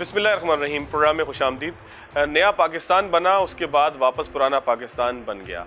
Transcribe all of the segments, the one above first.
بسم اللہ الرحمن الرحیم. پروگرام میں خوش آمدید. نیا پاکستان بنا، اس کے بعد واپس پرانا پاکستان بن گیا.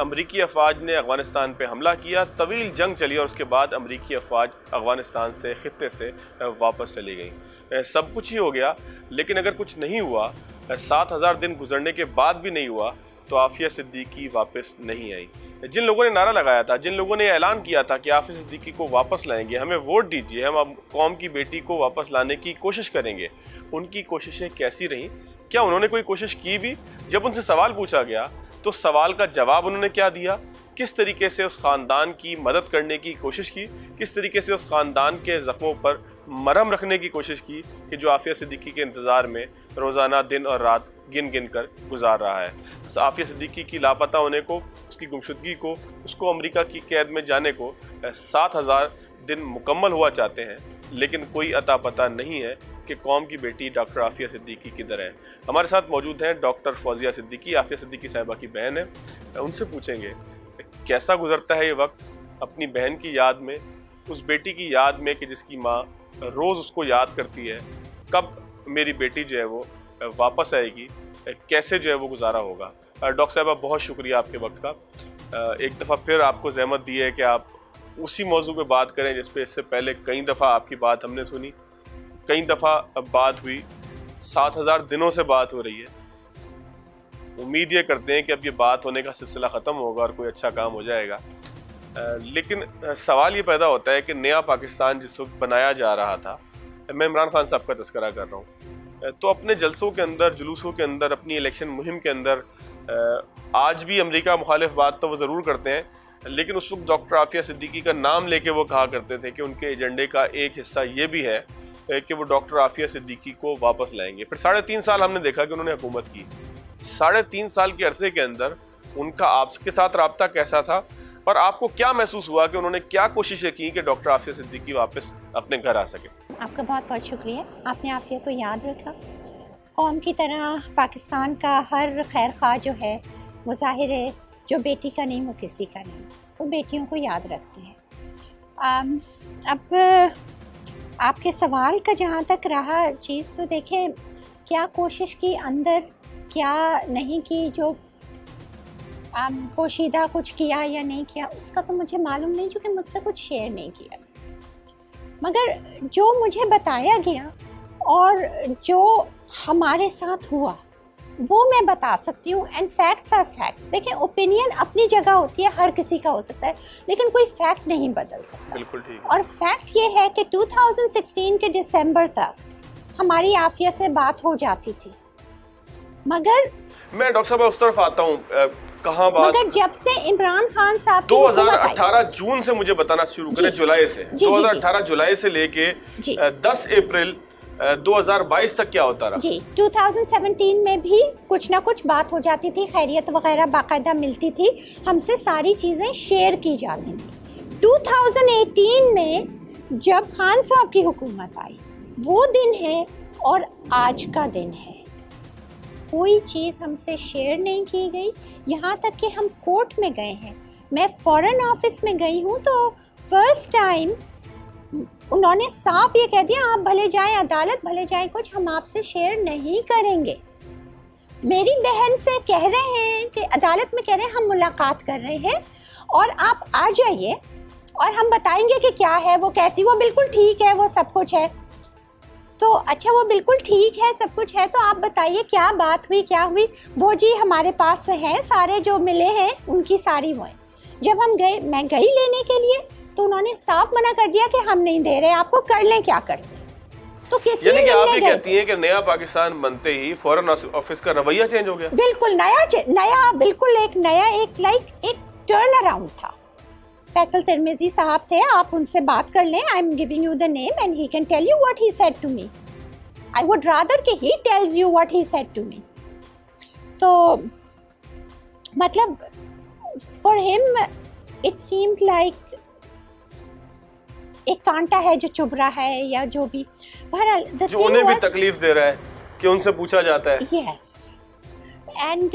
امریکی افواج نے افغانستان پہ حملہ کیا، طویل جنگ چلی اور اس کے بعد امریکی افواج افغانستان سے خطے سے واپس چلی گئیں. سب کچھ ہی ہو گیا، لیکن اگر کچھ نہیں ہوا، 7000 دن گزرنے کے بعد بھی نہیں ہوا، تو عافیہ صدیقی واپس نہیں آئی. جن لوگوں نے نعرہ لگایا تھا، جن لوگوں نے اعلان کیا تھا کہ عافیہ صدیقی کو واپس لائیں گے، ہمیں ووٹ دیجیے، ہم اب قوم کی بیٹی کو واپس لانے کی کوشش کریں گے، ان کی کوششیں کیسی رہیں؟ کیا انہوں نے کوئی کوشش کی بھی؟ جب ان سے سوال پوچھا گیا تو سوال کا جواب انہوں نے کیا دیا؟ کس طریقے سے اس خاندان کی مدد کرنے کی کوشش کی؟ کس طریقے سے اس خاندان کے زخموں پر مرہم رکھنے کی کوشش کی کہ جو عافیہ صدیقی کے انتظار میں روزانہ دن اور رات گن گن کر گزار رہا ہے؟ عافیہ صدیقی کی لاپتہ ہونے کو، اس کی گمشدگی کو، اس کو امریکہ کی قید میں جانے کو 7000 دن مکمل ہوا چاہتے ہیں، لیکن کوئی عطا پتہ نہیں ہے کہ قوم کی بیٹی ڈاکٹر عافیہ صدیقی کدھر ہے. ہمارے ساتھ موجود ہیں ڈاکٹر فوزیہ صدیقی، عافیہ صدیقی صاحبہ کی بہن ہے. ان سے پوچھیں گے کیسا گزرتا ہے یہ وقت اپنی بہن کی یاد میں، اس بیٹی کی یاد میں کہ جس کی ماں روز اس کو یاد کرتی ہے، کب میری بیٹی جو ہے وہ واپس آئے گی، کیسے جو ہے وہ گزارا ہوگا. ڈاکٹر صاحبہ بہت شکریہ آپ کے وقت کا. ایک دفعہ پھر آپ کو زحمت دی ہے کہ آپ اسی موضوع پہ بات کریں جس پہ اس سے پہلے کئی دفعہ آپ کی بات ہم نے سنی، کئی دفعہ بات ہوئی، 7000 دنوں سے بات ہو رہی ہے. امید یہ کرتے ہیں کہ اب یہ بات ہونے کا سلسلہ ختم ہوگا اور کوئی اچھا کام ہو جائے گا. لیکن سوال یہ پیدا ہوتا ہے کہ نیا پاکستان جس وقت بنایا جا رہا تھا، میں عمران خان صاحب کا تذکرہ کر رہا ہوں، تو اپنے جلسوں کے اندر، جلوسوں کے اندر، اپنی الیکشن مہم کے اندر آج بھی امریکہ مخالف بات تو وہ ضرور کرتے ہیں، لیکن اس وقت ڈاکٹر عافیہ صدیقی کا نام لے کے وہ کہا کرتے تھے کہ ان کے ایجنڈے کا ایک حصہ یہ بھی ہے کہ وہ ڈاکٹر عافیہ صدیقی کو واپس لائیں گے. پھر 3.5 سال ہم نے دیکھا کہ انہوں نے حکومت کی. 3.5 سال کے عرصے کے اندر ان کا آپ کے ساتھ رابطہ کیسا تھا، اور آپ کو کیا محسوس ہوا کہ انہوں نے کیا کوششیں کی کہ ڈاکٹر عافیہ صدیقی واپس اپنے گھر آ سکے؟ آپ کا بہت بہت شکریہ، آپ نے عافیہ کو یاد رکھا. قوم کی طرح پاکستان کا ہر خیر خواہ جو ہے وہ ظاہر ہے جو بیٹی کا نہیں وہ کسی کا نہیں، وہ بیٹیوں کو یاد رکھتے ہیں. اب آپ کے سوال کا جہاں تک رہا چیز، تو دیکھیں کیا کوشش کی اندر، کیا نہیں کی، جو پوشیدہ کچھ کیا یا نہیں کیا اس کا تو مجھے معلوم نہیں، چونکہ مجھ سے کچھ شیئر نہیں کیا. مگر جو مجھے بتایا گیا اور جو ہمارے ساتھ ہوا وہ میں بتا سکتی ہوں. And facts are facts. دیکھیں اوپینین اپنی جگہ ہوتی ہے، ہر کسی کا ہو سکتا ہے، لیکن کوئی فیکٹ نہیں بدل سکتا. بالکل ٹھیک ہے. اور فیکٹ یہ ہے کہ 2016 کے دسمبر تک ہماری عافیہ سے بات ہو جاتی تھی، مگر میں ڈاکٹر صاحب اس طرف آتا ہوں. کہاں بات؟ مگر جب سے عمران خان صاحب 2018 جون سے مجھے بتانا شروع کریں، جولائی سے 2018 جولائی سے لے کے 10 اپریل 2022 تک کیا ہوتا رہا؟ جی 2017 میں بھی کچھ نہ کچھ بات ہو جاتی تھی، خیریت وغیرہ باقاعدہ ملتی تھی، ہم سے ساری چیزیں شیئر کی جاتی تھی. 2018 میں جب خان صاحب کی حکومت آئی، وہ دن ہے اور آج کا دن ہے، کوئی چیز ہم سے شیئر نہیں کی گئی. یہاں تک کہ ہم کورٹ میں گئے ہیں، میں فورن آفس میں گئی ہوں تو فرسٹ ٹائم انہوں نے صاف یہ کہہ دیا آپ بھلے جائیں عدالت، بھلے جائیں کچھ، ہم آپ سے شیئر نہیں کریں گے. میری بہن سے کہہ رہے ہیں کہ عدالت میں کہہ رہے ہیں ہم ملاقات کر رہے ہیں اور آپ آ جائیے اور ہم بتائیں گے کہ کیا ہے، وہ کیسی، وہ بالکل ٹھیک ہے، وہ سب کچھ ہے. تو اچھا وہ بالکل ٹھیک ہے، سب کچھ ہے، تو آپ بتائیے کیا بات ہوئی، کیا ہوئی. وہ جی ہمارے پاس ہیں سارے جو ملے ہیں ان کی ساری وہ ہیں. جب ہم گئے، میں گئی لینے کے لیے، تو انہوں نے صاف منع کر دیا کہ ہم نہیں دے رہے آپ کو، کر لیں کیا کرتے. تو کس لیے یعنی کہ آپ یہ کہتی ہیں کہ نیا پاکستان بنتے ہی فورن آفس کا رویہ چینج ہو گیا؟ بالکل نیا بالکل ایک نیا ایک ٹرن اراؤنڈ تھا. فیصل ترمیزی صاحب تھے، آپ ان سے بات کر لیں. I am giving you the name and he can tell you what he said to me. I would rather کہ he tells you what he said to me. تو مطلب فار ہم اٹ سیمڈ لائک ایک کانٹا ہے جو چبھ رہا ہے یا جو بھی، بہرحال جو انہیں بھی تکلیف دے رہا ہے کہ ان سے پوچھا جاتا ہے. یس، and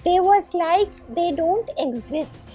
they was like they don't exist.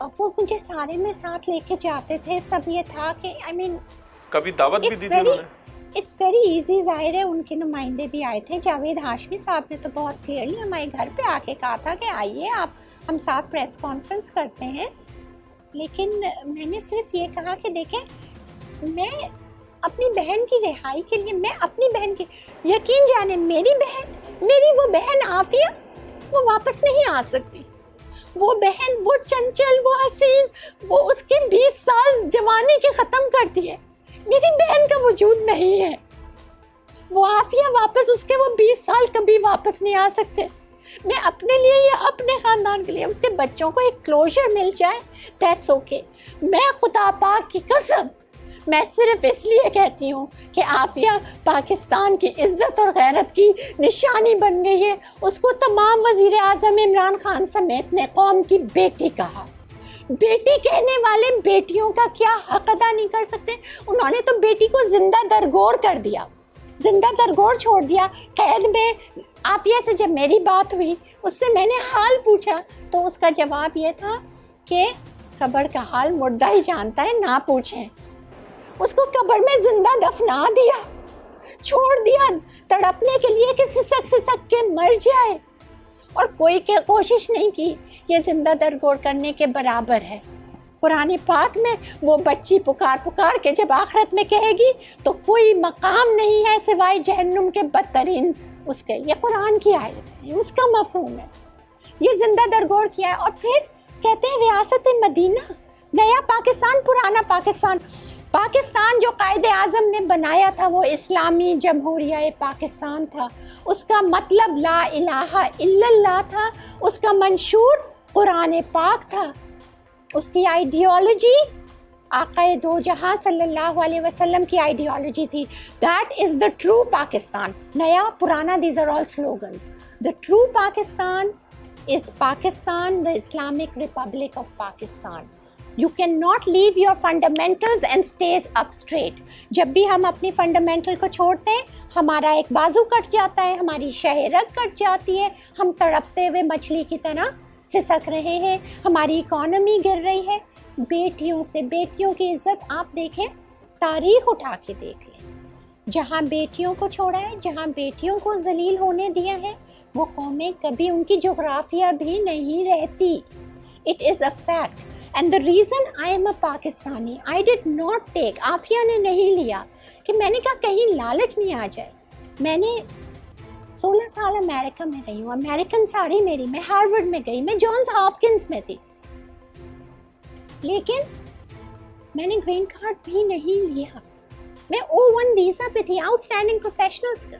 وہ مجھے سارے میں ساتھ لے کے جاتے تھے. سب یہ تھا کہ آئی مین کبھی دعوت بھی دی تھی انہوں نے؟ It's very easy. ظاہر ہے ان کے نمائندے بھی آئے تھے. جاوید ہاشمی صاحب نے تو بہت کلیئرلی ہمارے گھر پہ آ کے کہا تھا کہ آئیے آپ ہم ساتھ پریس کانفرنس کرتے ہیں. لیکن میں نے صرف یہ کہا کہ دیکھیں میں اپنی بہن کی رہائی کے لیے میں اپنی بہن کی یقین جانے میری وہ بہن عافیہ وہ واپس نہیں آ سکتی. وہ بہن وہ چنچل وہ حسین وہ اس کے 20 سال جوانی کے ختم کر دیے. میری بہن کا وجود نہیں ہے. وہ عافیہ واپس اس کے وہ 20 سال کبھی واپس نہیں آ سکتے. میں اپنے لیے یا اپنے خاندان کے لیے اس کے بچوں کو ایک کلوزر مل جائے دیٹس اوکے. میں خدا پاک کی قسم میں صرف اس لیے کہتی ہوں کہ عافیہ پاکستان کی عزت اور غیرت کی نشانی بن گئی ہے. اس کو تمام وزیر اعظم عمران خان سمیت نے قوم کی بیٹی کہا. بیٹی کہنے والے بیٹیوں کا کیا حق ادا نہیں کر سکتے؟ انہوں نے تو بیٹی کو زندہ درگور کر دیا, زندہ درگور چھوڑ دیا قید میں. عافیہ سے جب میری بات ہوئی اس سے میں نے حال پوچھا تو اس کا جواب یہ تھا کہ قبر کا حال مردہ ہی جانتا ہے, نہ پوچھیں. اس کو قبر میں زندہ دفنا دیا, چھوڑ دیا تڑپنے کے لیے کہ سسک سسک کے مر جائے, اور کوئی کوشش نہیں کی یہ زندہ درگور کرنے کے برابر ہے. قرآن پاک میں وہ بچی پکار کے جب آخرت میں کہے گی تو کوئی مقام نہیں ہے سوائے جہنم کے بدترین اس کے. یہ قرآن کی آیت ہے, اس کا مفہوم ہے. یہ زندہ درگور کیا ہے. اور پھر کہتے ہیں ریاست مدینہ, نیا پاکستان, پرانا پاکستان. پاکستان جو قائد اعظم نے بنایا تھا وہ اسلامی جمہوریہ پاکستان تھا. اس کا مطلب لا الہ الا اللہ تھا. اس کا منشور قرآن پاک تھا. اس کی آئیڈیالوجی آقا دو جہاں صلی اللہ علیہ وسلم کی آئیڈیالوجی تھی. That is the true Pakistan. نیا پرانا these are all slogans. The true Pakistan is Pakistan, the Islamic Republic of Pakistan. You cannot leave your fundamentals and stays up straight. جب بھی ہم اپنی فنڈامنٹل کو چھوڑتے ہیں ہمارا ایک بازو کٹ جاتا ہے, ہماری شہ رگ کٹ جاتی ہے, ہم تڑپتے ہوئے مچھلی کی طرح سسک رہے ہیں, ہماری اکانومی گر رہی ہے. بیٹیوں سے, بیٹیوں کی عزت آپ دیکھیں, تاریخ اٹھا کے دیکھ لیں. جہاں بیٹیوں کو چھوڑا ہے, جہاں بیٹیوں کو ذلیل ہونے دیا ہے, وہ قومیں کبھی ان کی جغرافیہ بھی نہیں رہتی. It is a fact. And the reason I am a Pakistani, I did not take, Aafia نے نہیں لیا کہ میں نے کہا کہیں لالچ نہیں آ جائے. میں نے 16 سال امریکہ میں رہی ہوں, امریکن ساری میری, میں ہارورڈ میں گئی, میں جانس ہاپکنس میں تھی, لیکن میں نے گرین کارڈ بھی نہیں لیا. میں O1 ویزا پہ تھی, آؤٹ اسٹینڈنگ پروفیشنلز کا,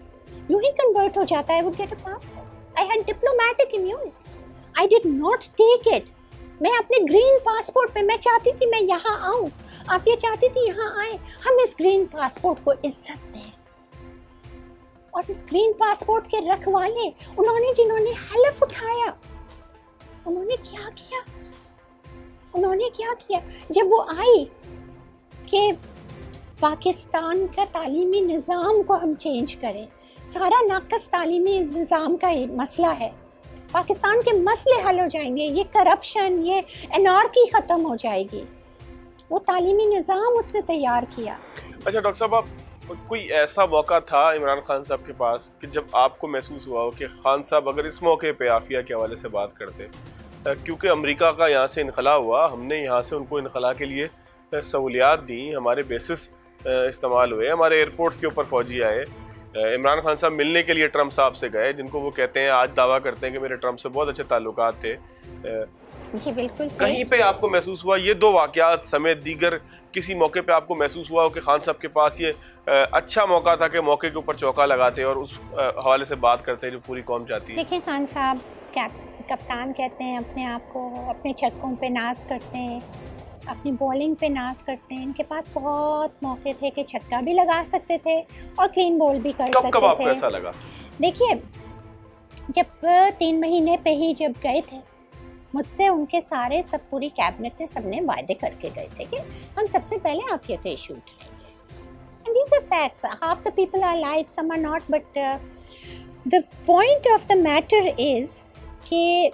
یوں ہی کنورٹ ہو جاتا ہے. I would get a passport. I had diplomatic immunity. I did not take it. میں اپنے گرین پاسپورٹ پہ, میں چاہتی تھی میں یہاں آؤں, عافیہ چاہتی تھی یہاں آئیں. ہم اس گرین پاسپورٹ کو عزت دیں. اور اس گرین پاسپورٹ کے رکھوالے انہوں نے جنہوں نے حلف اٹھایا, انہوں نے کیا کیا جب وہ آئی کہ پاکستان کا تعلیمی نظام کو ہم چینج کریں. سارا ناقص تعلیمی نظام کا مسئلہ ہے. پاکستان کے مسئلے حل ہو جائیں گے, یہ کرپشن, یہ انارکی ختم ہو جائے گی. وہ تعلیمی نظام اس نے تیار کیا. اچھا ڈاکٹر صاحب, آپ کوئی ایسا موقع تھا عمران خان صاحب کے پاس کہ جب آپ کو محسوس ہوا ہو کہ خان صاحب اگر اس موقع پہ عافیہ کے حوالے سے بات کرتے, کیونکہ امریکہ کا یہاں سے انخلا ہوا, ہم نے یہاں سے ان کو انخلا کے لیے سہولیات دیں, ہمارے بیسس استعمال ہوئے, ہمارے ایئرپورٹس کے اوپر فوجی آئے, عمران خان صاحب ملنے کے لیے ٹرمپ صاحب سے گئے, جن کو وہ کہتے ہیں, آج دعویٰ کرتے ہیں کہ میرے ٹرمپ سے بہت اچھے تعلقات تھے. جی بالکل. کہیں پہ آپ کو محسوس ہوا, یہ دو واقعات سمیت دیگر کسی موقع پہ آپ کو محسوس ہوا ہو کہ خان صاحب کے پاس یہ اچھا موقع تھا کہ موقع کے اوپر چوکا لگاتے اور اس حوالے سے بات کرتے جو پوری قوم چاہتی ہے؟ دیکھیں, خان صاحب کپتان کہتے ہیں اپنے آپ کو, اپنے چھکوں پہ ناز کرتے ہیں, اپنی بولنگ پہ ناز کرتے ہیں. ان کے پاس بہت موقع تھے کہ چھکا بھی لگا سکتے تھے اور کلین بول بھی کر سکتے تھے. کب آپ کو ایسا لگا؟ دیکھیے, جب 3 مہینے پہ ہی جب گئے تھے, مجھ سے ان کے سارے سب پوری کیبنٹ نے سب نے وعدے کر کے گئے تھے کہ ہم سب سے پہلے عافیہ کا ایشو اٹھائیں گے. And these are facts. Half the people are alive, some are not. But the point of the matter is کہ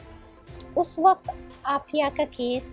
اس وقت عافیہ کا case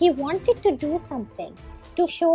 He wanted to do something to show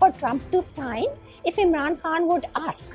for Trump to sign if Imran Khan would ask.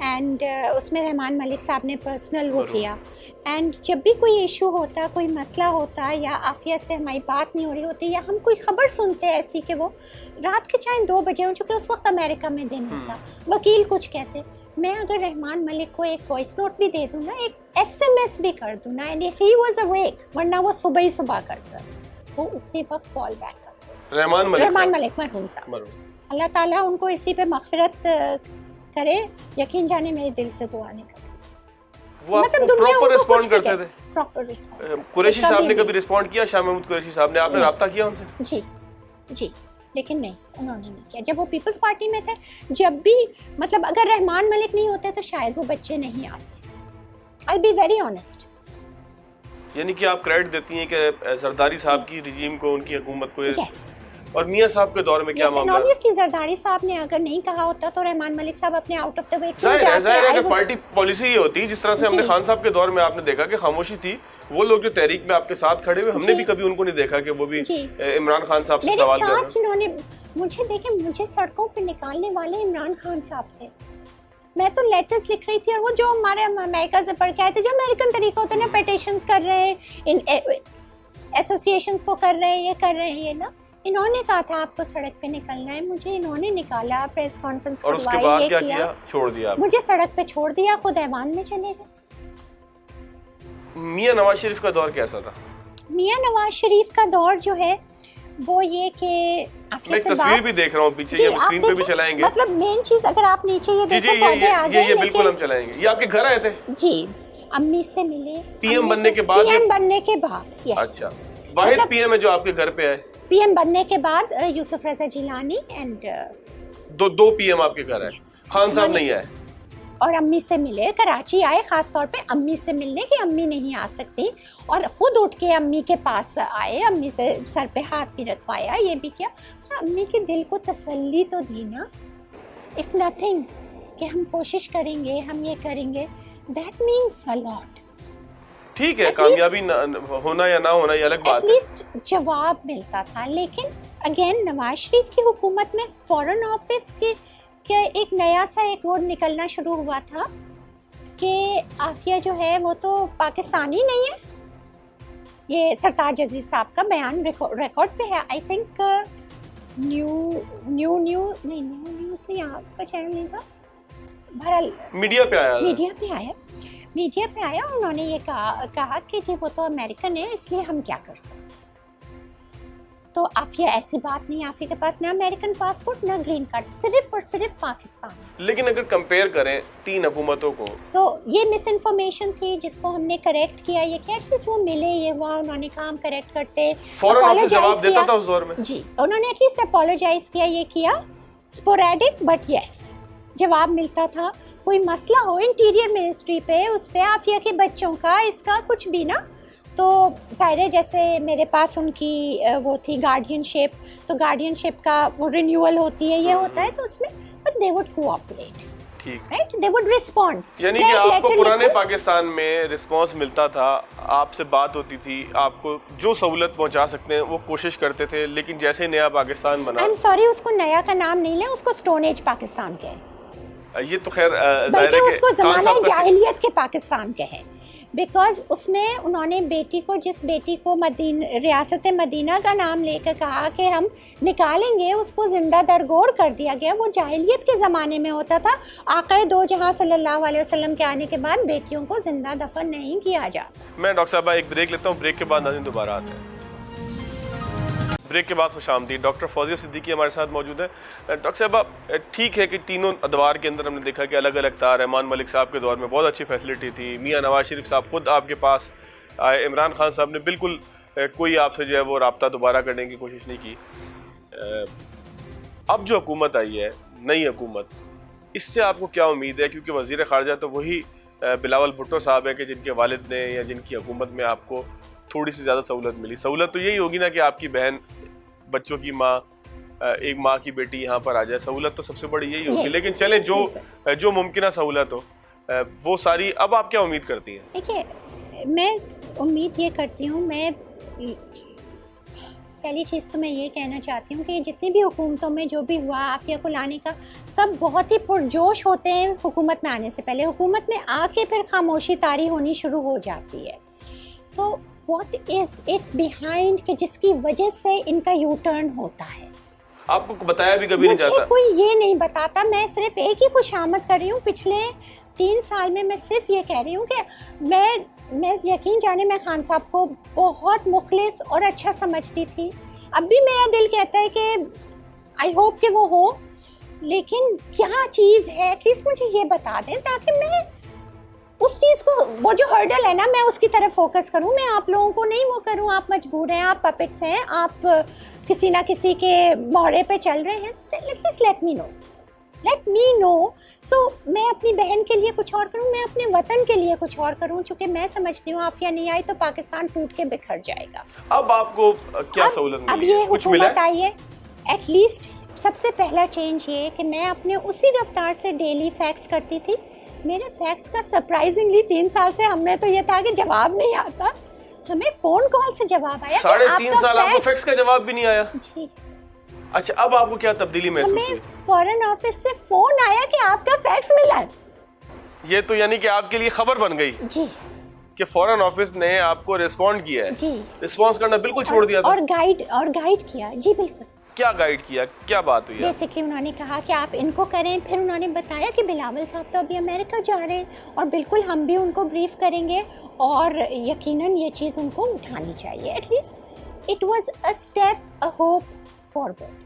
And اس میں رحمان ملک صاحب نے personal وہ کیا. And جب بھی کوئی ایشو ہوتا, کوئی مسئلہ ہوتا, یا عافیہ سے ہماری بات نہیں ہو رہی ہوتی, یا ہم کوئی خبر سنتے ہیں ایسی کہ وہ رات کے چاہے 2 بجے ہوں, چونکہ اس وقت امریکہ میں دن ہوتا, وکیل کچھ کہتے, میں اگر رحمان ملک کو ایک وائس نوٹ بھی دے دوں نا, ایک SMS بھی کر دوں نا, and if he was awake, ورنہ وہ صبح ہی صبح کرتا, وہ اسی وقت کال بیک کرتے. رحمان ملک مرحوم صاحب, اللہ تعالیٰ ان کو اسی پہ مغفرت کرے, یقین جانے میرے دل سے دعا نکلتی. وہ مطلب پراپر رسپونڈ کرتے تھے, پراپر رسپونس. قریشی صاحب نے کبھی رسپونڈ کیا, شاہ محمود قریشی صاحب نے, آپ نے رابطہ کیا ان سے؟ جی, لیکن نہیں, انہوں نے نہیں کیا. جب وہ پیپلز پارٹی میں تھے, جب بھی مطلب اگر رحمان ملک نہیں ہوتے تو شاید وہ بچے نہیں آتے. I'll be very honest. یعنی کہ آپ کریڈٹ دیتی ہیں کہ زرداری صاحب کی رجیم کو, ان کی حکومت کو. Yes. اور میاں صاحب کے دور میں کیا معاملہ؟ obviously زرداری صاحب نے اگر نہیں کہا ہوتا تو رحمان ملک صاحب اپنے آؤٹ آف دا وے ظاہر ہے کہ پارٹی پالیسی یہ ہوتی, جس طرح سے ہم نے خان صاحب کے دور میں آپ نے دیکھا کہ خاموشی تھی, وہ لوگ جو تحریک میں آپ کے ساتھ کھڑے ہوئے, ہم نے بھی کبھی ان کو نہیں دیکھا کہ وہ بھی عمران خان صاحب سے سوال کر رہے ہیں. مجھے دیکھیں, مجھے سڑکوں پہ نکالنے والے عمران خان صاحب تھے. میں تو لیٹرز لکھ رہی تھی, اور وہ جو ہمارے امریکہ سے پڑھ کے آئے تھے, جو امریکن طریقہ ہوتا ہے نا, پیٹیشنز کر رہے ہیں, ایسوسیشنز کو کر رہے ہیں, یہ کر رہے ہیں, یہ نا, انہوں نے کہا تھا آپ کو سڑک پہ نکلنا ہے, مجھے انہوں نے نکالا, پریس کانفرنس کروائی, یہ کیا, چھوڑ دیا, مجھے سڑک پہ چھوڑ دیا, خود ایوان میں چلے گئے. میاں نواز شریف کا دور کیسا تھا؟ میاں نواز شریف کا دور جو ہے وہ یہ کہ میں ایک تصویر بھی دیکھ رہا ہوں پیچھے, یہ اسکرین پہ بھی چلائیں گے. مطلب مین چیز اگر آپ نیچے یہ دیکھیں, پودے آ گئے, یہ بالکل ہم چلائیں گے. یہ آپ کے گھر آئے تھے؟ جی, امی سے ملے پی ایم بننے کے بعد. پی ایم بننے کے بعد, اچھا, واحد پی ایم ہے جو آپ کے گھر پہ آئے. پی ایم بننے کے بعد یوسف رضا جیلانی اینڈ دو پی ایم آپ کے گھر آئے, خان صاحب نہیں آئے. اور امی سے ملے, کراچی آئے خاص طور پہ امی سے ملنے, کہ امی نہیں آ سکتی, اور خود اٹھ کے امی کے پاس آئے, امی سے سر پہ ہاتھ بھی رکھوایا, یہ بھی کیا. امی کے دل کو تسلی تو دی نا, اف نتھنگ, کہ ہم کوشش کریں گے, ہم یہ کریں گے, دیٹ مینس اے لاٹ. ٹھیک ہے, کامیابی ہونا یا نہ ہونا یہ الگ بات ہے, ایٹ لیسٹ جواب ملتا تھا. لیکن اگین نواز شریف کی حکومت میں فورن آفس کے ایک نیا سا ایک وہ نکلنا شروع ہوا تھا کہ عافیہ جو ہے وہ تو پاکستانی نہیں ہے. یہ سرتاج عزیز صاحب کا بیان ریکارڈ پہ ہے, آئی تھنک نیوز نہیں, آپ کا چینل نہیں تھا, بہرحال میڈیا پہ آیا, میڈیا پہ آیا, انہوں نے یہ کہا کہ جی وہ تو امریکن ہے, اس لیے ہم کیا کر سکتے. تو عافیہ ایسی بات نہیں, عافیہ کے پاس نہ امریکن پاسپورٹ نہ گرین کارڈ, صرف اور صرف پاکستان ہے. لیکن اگر کمپیئر کریں 3 حکومتوں کو, تو یہ مس انفارمیشن تھی جس کو ہم نے کریکٹ کیا. یہ کہ ایٹ لیسٹ وہ ملے, یہ ہوا, انہوں نے کام کریکٹ کرتے, فوراً آپ سے جواب دیتا تھا اس دور میں. جی, انہوں نے ایٹ لیسٹ اپولوجائز کیا, یہ کیا, اسپوریڈک بٹ یس, جواب ملتا تھا. کوئی مسئلہ ہو انٹیریئر منسٹری پہ, اس پہ عافیہ کے بچوں کا, اس کا کچھ بھی نا, تو ظاہر ہے جیسے میرے پاس ان کی وہ تھی گارڈین شپ, تو گارڈین شپ کا وہ رینیول ہوتی ہے, یہ ہوتا ہے, تو اس میں but they would cooperate, right, they would respond. یعنی کہ آپ کو پرانے پاکستان میں رسپانس ملتا تھا, آپ سے بات ہوتی تھی, آپ کو جو سہولت پہنچا سکتے ہیں وہ کوشش کرتے تھے. لیکن جیسے نیا پاکستان بنا, آئی ایم سوری, اس کو نیا کا نام نہیں لیں, اس کو سٹون ایج پاکستان کہیں, یہ تو خیر بلکہ اس کو زمانہ جاہلیت کے پاکستان کہیں, بیکاز اس میں انہوں نے بیٹی کو, جس بیٹی کو ریاست مدینہ کا نام لے کر کہا کہ ہم نکالیں گے, اس کو زندہ درگور کر دیا گیا. وہ جاہلیت کے زمانے میں ہوتا تھا. آقا دو جہاں صلی اللہ علیہ وسلم کے آنے کے بعد بیٹیوں کو زندہ دفن نہیں کیا جاتا. میں ڈاکٹر صاحبہ ایک بریک لیتا ہوں, بریک کے بعد ناظرین دوبارہ آتے ہیں. بریک کے بعد خوش آمدید. ڈاکٹر فوزیہ صدیقی ہمارے ساتھ موجود ہے. ڈاکٹر صاحبہ, ٹھیک ہے کہ تینوں ادوار کے اندر ہم نے دیکھا کہ الگ الگ تھا. رحمان ملک صاحب کے دور میں بہت اچھی فیسلٹی تھی, میاں نواز شریف صاحب خود آپ کے پاس آئے, عمران خان صاحب نے بالکل کوئی آپ سے جو ہے وہ رابطہ دوبارہ کرنے کی کوشش نہیں کی. اب جو حکومت آئی ہے, نئی حکومت, اس سے آپ کو کیا امید ہے؟ کیونکہ وزیر خارجہ تو وہی بلاول بھٹو صاحب ہیں کہ جن کے والد نے یا جن کی حکومت میں آپ کو تھوڑی سی زیادہ سہولت ملی. سہولت تو یہی ہوگی نا کہ آپ کی بہن, بچوں کی ماں, ایک ماں کی بیٹی یہاں پر آ جائے, سہولت تو سب سے بڑی یہی ہوگی. لیکن چلیں جو ممکنہ سہولت ہو وہ ساری, اب آپ کیا امید کرتی ہیں؟ دیکھیے, میں امید یہ کرتی ہوں, میں پہلی چیز تو میں یہ کہنا چاہتی ہوں کہ جتنی بھی حکومتوں میں جو بھی ہوا عافیہ کو لانے کا، سب بہت ہی پرجوش ہوتے ہیں حکومت میں آنے سے پہلے، حکومت میں آ کے پھر خاموشی طاری ہونی شروع ہو جاتی ہے. تو واٹ از اٹ بیہائنڈ کہ جس کی وجہ سے ان کا یو ٹرن ہوتا ہے؟ آپ کو بتایا بھی کبھی نہیں جاتا؟ مجھے کوئی یہ نہیں بتاتا. میں صرف ایک ہی خوشامد کر رہی ہوں. پچھلے 3 سال میں صرف یہ کہہ رہی ہوں کہ میں یقین جانے میں خان صاحب کو بہت مخلص اور اچھا سمجھتی تھی. اب بھی میرا دل کہتا ہے کہ آئی ہوپ کہ وہ ہو، لیکن کیا چیز ہے ایٹ لیسٹ مجھے یہ بتا دیں تاکہ میں اس چیز کو، وہ جو ہرڈل ہے نا، میں اس کی طرف فوکس کروں. میں آپ لوگوں کو نہیں وہ کروں آپ مجبور ہیں، آپ پپٹس ہیں، آپ کسی نہ کسی کے مہرے پہ چل رہے ہیں. تو ایٹ لیسٹ لیٹ می نو. سو میں اپنی بہن کے لیے کچھ اور کروں، میں اپنے وطن کے لیے کچھ اور کروں، چونکہ میں سمجھتی ہوں عافیہ نہیں آئی تو پاکستان ٹوٹ کے بکھر جائے گا. اب آپ کو کیا سہولت ملی؟ اب یہ حکومت آئی ہے، ایٹ لیسٹ سب سے پہلا چینج یہ کہ میں اپنے اسی رفتار سے ڈیلی فیکس کرتی تھی. میرے فیکس کا سرپرائزنگلی 3 سال سے ہم میں تو یہ تھا کہ جواب نہیں آتا، ہمیں فون کال سے جواب آیا. 3.5 سال آپ کو فیکس کا جواب بھی نہیں آیا؟ جی. اچھا، اب آپ کو کیا تبدیلی محسوس ہوئی؟ ہمیں فارن آفس سے فون آیا کہ آپ کا فیکس ملا ہے. یہ تو یعنی کہ آپ کے لیے خبر بن گئی جی کہ فارن آفس نے آپ کو ریسپونڈ کیا ہے. جی. ریسپانس کرنا بالکل چھوڑ دیا تھا اور گائیڈ کیا. جی بالکل. کیا گائیڈ کیا؟ کیا بات ہوئی؟ بیسکلی انہوں نے کہا کہ آپ ان کو کریں. پھر انہوں نے بتایا کہ بلاول صاحب تو ابھی امریکہ جا رہے ہیں اور بالکل ہم بھی ان کو بریف کریں گے اور یقیناً یہ چیز ان کو اٹھانی چاہیے. At least it was a step, a hope forward.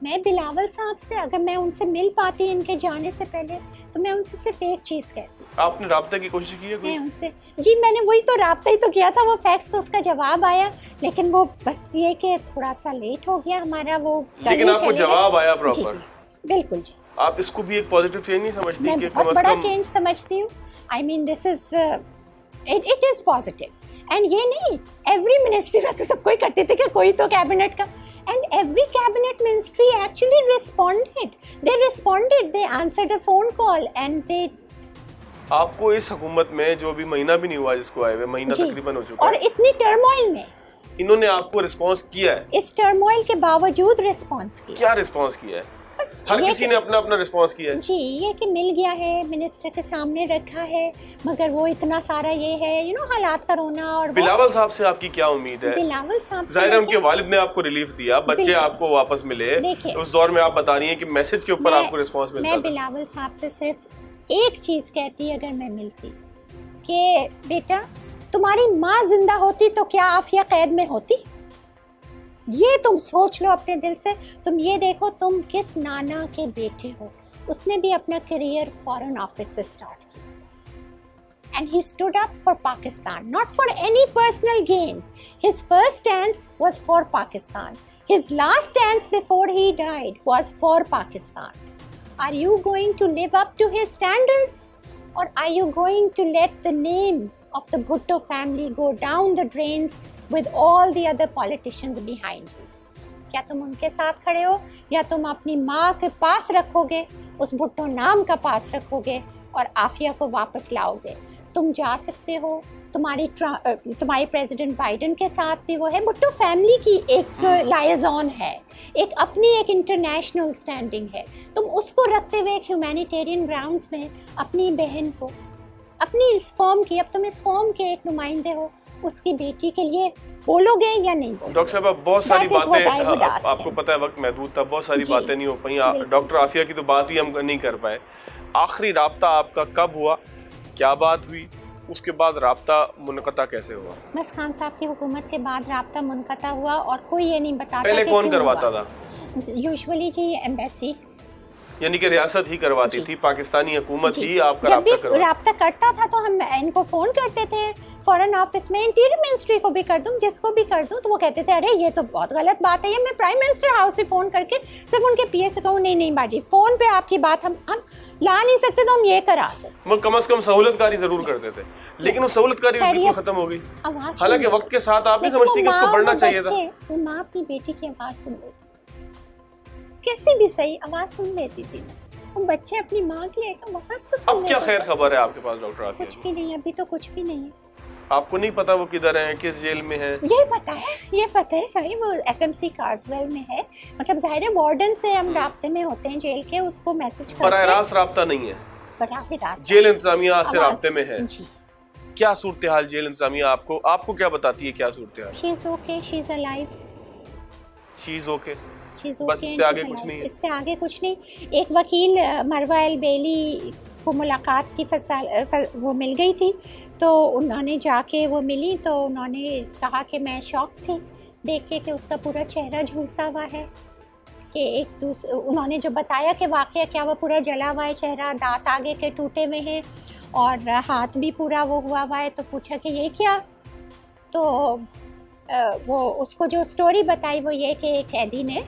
میں بلاول صاحب سے اگر میں ان سے مل پاتی ان کے جانے سے پہلے تو میں ان سے صرف ایک چیز کہتی. آپ نے رابطہ کی کوشش کی ہے کوئی؟ میں ان سے، جی میں نے وہی تو رابطہ ہی تو کیا تھا. وہ فیکس تو اس کا جواب آیا، لیکن وہ بس یہ کہ تھوڑا سا لیٹ ہو گیا ہمارا وہ. لیکن آپ کو جواب آیا پراپر؟ بالکل جی. آپ اس کو بھی ایک پازیٹیو چینج نہیں سمجھتی؟ میں کہ بہت بڑا چینج سمجھتی ہوں. I mean this is it is positive. And یہ نہیں ایوری منسٹری میں تو سب کوئی کرتے تھے کہ کوئی تو کیبنٹ کا. And every cabinet ministry actually responded. They answered a phone call and they. آپ کو اس حکومت میں جو بھی مہینہ بھی نہیں ہوا جس کو آئے ہوئے، مہینہ تقریباً ہو چکا ہے، اور اتنی ٹرموائل میں انہوں نے آپ کو رسپانس کیا ہے؟ اس ٹرموائل کے باوجود رسپانس کیا. کیا رسپانس کیا ہے؟ ہر کسی نے اپنا اپنا رسپانس کیا ہے. جی یہ کہ مل گیا ہے، منسٹر کے سامنے رکھا ہے، مگر وہ اتنا سارا یہ ہے حالات کا رونا. اور بلاول صاحب سے آپ کی کیا امید ہے؟ بلاول صاحب ظاہر ہے ان کے والد نے آپ کو ریلیف دیا، بچے آپ کو واپس ملے. اس دور میں آپ بتا رہی ہیں کہ میسج کے اوپر آپ کو رسپانس ملتا. میں بلاول صاحب سے صرف ایک چیز کہتی اگر میں ملتی کہ بیٹا تمہاری ماں زندہ ہوتی تو کیا عافیہ قید میں ہوتی؟ یہ تم سوچ لو اپنے دل سے. تم یہ دیکھو تم کس نانا کے بیٹے ہو. اس نے بھی اپنا کریئر فارن آفس سے سٹارٹ کیا تھا. And he stood up for Pakistan, not for any personal gain. His first stance was for Pakistan. His last stance before he died was for Pakistan. Are you going to live up to his standards? Or are you going to let the name of the Bhutto family go down the drains with all the other politicians behind you? کیا تم ان کے ساتھ کھڑے ہو یا تم اپنی ماں کے پاس رکھو گے، اس بھٹو نام کا پاس رکھو گے اور عافیہ کو واپس لاؤ گے؟ تم جا سکتے ہو. تمہاری پریزیڈنٹ بائیڈن کے ساتھ بھی وہ ہے. بھٹو فیملی کی ایک لائزون ہے، ایک اپنی ایک انٹرنیشنل سٹینڈنگ ہے. تم اس کو رکھتے ہوئے ایک ہیومینیٹیرین گراؤنڈز میں اپنی بہن کو، اپنی اس قوم کی، اب تم اس قوم کے ایک نمائندے ہو، اس کی بیٹی کے لیے بولو گے یا نہیں بولو؟ ڈاکٹر صاحب بہت ساری باتیں، آپ کو پتہ ہے وقت محدود تھا، بہت ساری باتیں نہیں ہو پائیں. ڈاکٹر عافیہ کی تو بات ہی ہم نہیں کر پائے. آخری رابطہ آپ کا کب ہوا؟ کیا بات ہوئی؟ اس کے بعد رابطہ منقطع کیسے ہوا؟ بس خان صاحب کی حکومت کے بعد رابطہ منقطع ہوا اور کوئی یہ نہیں بتاتا. پہلے کون کرواتا تھا؟ یوزولی جی ایمبیسی، یعنی کہ ریاست ہی کرواتی تھی، پاکستانی حکومت ہی آپ کا رابطہ جب بھی رابطہ کرتا تھا تو ہم ان کو فون کرتے تھے فارن آفس میں. انٹیریئر منسٹری کو بھی کر دوں، جس کو بھی کر دوں تو وہ کہتے تھے ارے یہ تو بہت غلط بات ہے. یہ میں پرائم منسٹر ہاؤس سے فون کر کے صرف ان کے پی اے سے کہوں نہیں باجی فون پہ آپ کی بات ہم لا نہیں سکتے تو ہم یہ کرا سکتے. وہ کم از کم سہولت کاری ضرور کرتے تھے، لیکن وہ سہولت کاری بالکل ختم ہو گئی. حالانکہ وقت کے ساتھ آپ نہیں سمجھتی کہ اس کو بڑھنا چاہیے تھا. وہ ماں اپنی بیٹی کی آواز سن لیتی تھی، کیسی بھی صحیح آواز سن لیتی تھی. بچے اپنی ماں کی ایک آواز تو سن. اب کیا خیر خبر ہے آپ کے پاس ڈاکٹر عافیہ؟ کچھ بھی نہیں، ابھی تو کچھ بھی نہیں ہے. آپ کو نہیں پتا وہ کدھر ہیں, کس جیل میں ہیں؟ یہ پتہ ہے ساری, وہ FMC کارزویل میں ہے. مطلب ظاہر ہے وارڈن سے ہم رابطے میں ہوتے ہیں جیل کے, اس کو میسج کرتے ہیں. براہ راست رابطہ نہیں ہے, براہ راست جیل انتظامیہ سے رابطے میں ہے. جی. کیا صورتحال جیل انتظامیہ آپ کو کیا بتاتی ہے, کیا صورتحال؟ She is okay, she is alive. She is okay, بس بس اس سے آگے کچھ نہیں ہے. اس سے آگے کچھ نہیں. ایک وکیل مروہ البیلی کو ملاقات کی وہ مل گئی تھی, تو انہوں نے جا کے وہ ملی تو انہوں نے کہا کہ میں شاک تھی دیکھ کے کہ اس کا پورا چہرہ جھلسا ہوا ہے, کہ انہوں نے جو بتایا کہ واقعہ کیا, وہ پورا جلا ہوا ہے چہرہ, دانت آگے کے ٹوٹے ہوئے ہیں اور ہاتھ بھی پورا وہ ہوا ہوا ہے. تو پوچھا کہ یہ کیا, تو وہ اس کو جو سٹوری بتائی وہ یہ کہ ایک قیدی نے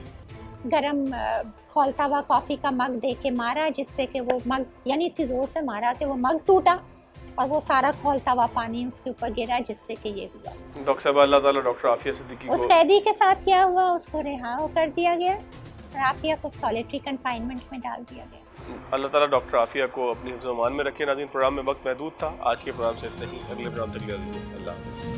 گرم کھولتا ہوا کافی کا مگ دے کے مارا, جس سے کہ وہ مگ, یعنی اتنی زور سے مارا کہ وہ مگ ٹوٹا اور وہ سارا کھولتا ہوا پانی اس کے اوپر گرا, جس سے کہ یہ ہوا. ڈاکٹر صاحب اللہ تعالیٰ ڈاکٹر عافیہ صدیقی کو, اس قیدی کے ساتھ کیا ہوا, اس کو رہا کر دیا گیا اور عافیہ کو سالیٹری کنفائنمنٹ میں ڈال دیا گیا. اللہ تعالیٰ ڈاکٹر عافیہ کو اپنی حفظ و امان میں رکھے. ناظرین, پروگرام میں وقت محدود تھا, آج کے پروگرام سے اتنا ہی. اگلے پروگرام تک اللہ حافظ.